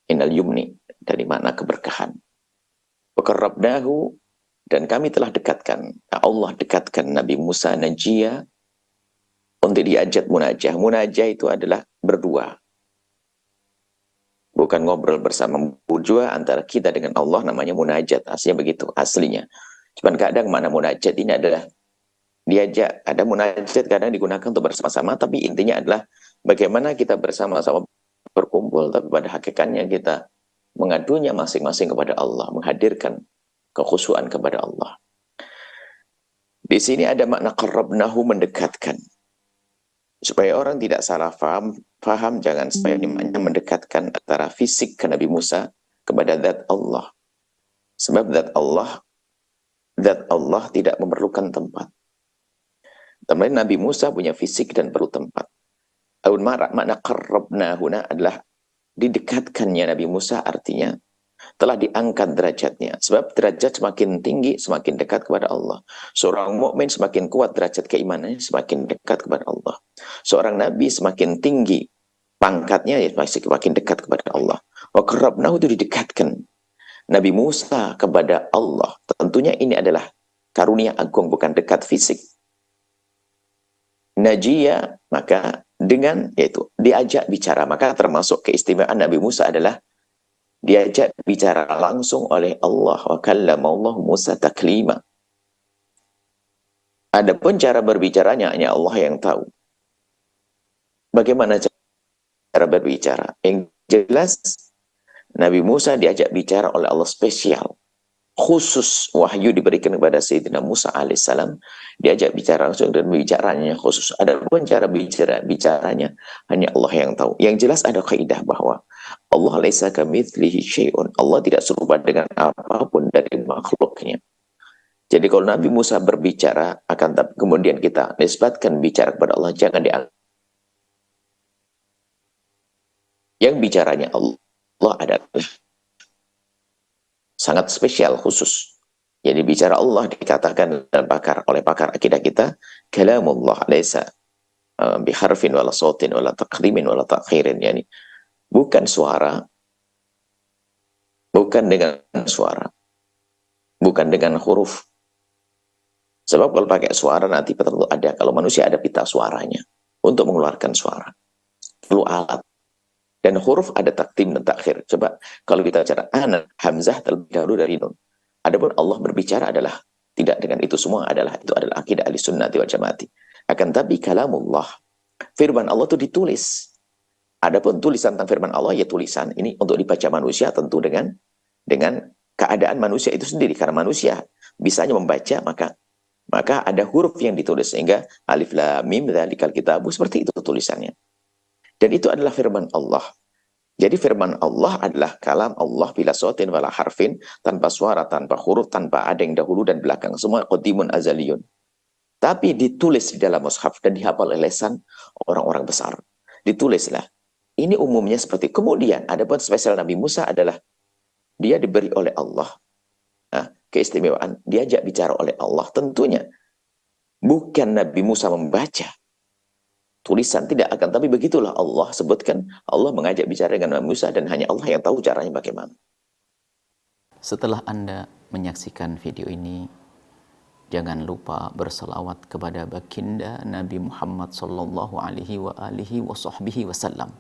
Innal yumni, dari makna keberkahan. Wa qarrabnahu, dan kami telah dekatkan, Allah dekatkan Nabi Musa najia untuk diajak munajah. Munajah itu adalah berdua, bukan ngobrol bersama. Berdua antara kita dengan Allah namanya munajat. Aslinya begitu, aslinya. Cuman kadang mana munajat ini adalah diajak. Ada munajat kadang digunakan untuk bersama-sama, tapi intinya adalah bagaimana kita bersama-sama berkumpul, tapi pada hakikatnya kita mengadunya masing-masing kepada Allah, menghadirkan kekhusyuan kepada Allah. Di sini ada makna qarrabnahu, mendekatkan. Supaya orang tidak salah faham, jangan supaya imannya mendekatkan antara fisik ke Nabi Musa kepada zat Allah. Sebab zat Allah tidak memerlukan tempat. Teman Nabi Musa punya fisik dan perlu tempat. Makna qarrabnahuna adalah didekatkannya Nabi Musa, artinya telah diangkat derajatnya. Sebab derajat semakin tinggi, semakin dekat kepada Allah. Seorang mukmin semakin kuat derajat keimanannya, semakin dekat kepada Allah. Seorang nabi semakin tinggi pangkatnya, ya semakin dekat kepada Allah. Wa qarrabnahu, itu didekatkan Nabi Musa kepada Allah. Tentunya ini adalah karunia agung, bukan dekat fisik. Najia, maka dengan, yaitu diajak bicara. Maka termasuk keistimewaan Nabi Musa adalah diajak bicara langsung oleh Allah. Wa kallamallahu Musa taklima. Adapun cara berbicaranya hanya Allah yang tahu. Bagaimana cara berbicara? Yang jelas Nabi Musa diajak bicara oleh Allah spesial. Khusus wahyu diberikan kepada Sayyidina Musa alaihissalam, diajak bicara langsung dan bicaranya khusus. Adapun cara bicaranya hanya Allah yang tahu. Yang jelas ada kaidah bahwa Allah laisa kamitslihi syai'un. Allah tidak serupa dengan apapun dari makhluknya. Jadi kalau Nabi Musa berbicara akan kemudian kita nisbatkan bicara kepada Allah, jangan dianggap yang bicaranya Allah adalah sangat spesial, khusus. Jadi bicara Allah dikatakan oleh pakar akidah kita, kalamullah laisa biharfin wala sautin wala taqdimin wala ta'khirin. Yani bukan suara, bukan dengan suara, bukan dengan huruf. Sebab kalau pakai suara nanti tentu ada, kalau manusia ada pita suaranya untuk mengeluarkan suara. Perlu alat. Dan huruf ada takdim dan takhir. Coba kalau kita bicara ana, hamzah terlebih dahulu dari nun. Adapun Allah berbicara adalah tidak dengan itu semua, itu adalah akidah ahli sunnati wal jamaati. Akan tapi kalamullah, firman Allah itu ditulis. Adapun tulisan tentang firman Allah, ya tulisan ini untuk dibaca manusia tentu dengan keadaan manusia itu sendiri. Karena manusia bisanya membaca, maka ada huruf yang ditulis, sehingga alif lam mim dzalikal kitabu, seperti itu tulisannya. Dan itu adalah firman Allah. Jadi firman Allah adalah kalam Allah bila sautin wala harfin, tanpa suara, tanpa huruf, tanpa ada yang dahulu dan belakang. Semua qadimun azaliyun. Tapi ditulis di dalam mushaf dan dihafal oleh lisan orang-orang besar. Ditulislah. Ini umumnya seperti. Kemudian ada pun spesial Nabi Musa adalah dia diberi oleh Allah. Nah, keistimewaan diajak bicara oleh Allah. Tentunya bukan Nabi Musa membaca tulisan, tidak akan, tapi begitulah Allah sebutkan, Allah mengajak bicara dengan Nabi Musa dan hanya Allah yang tahu caranya bagaimana. Setelah Anda menyaksikan video ini, jangan lupa berselawat kepada baginda Nabi Muhammad sallallahu alaihi wa alihi wa sahbihi wasallam.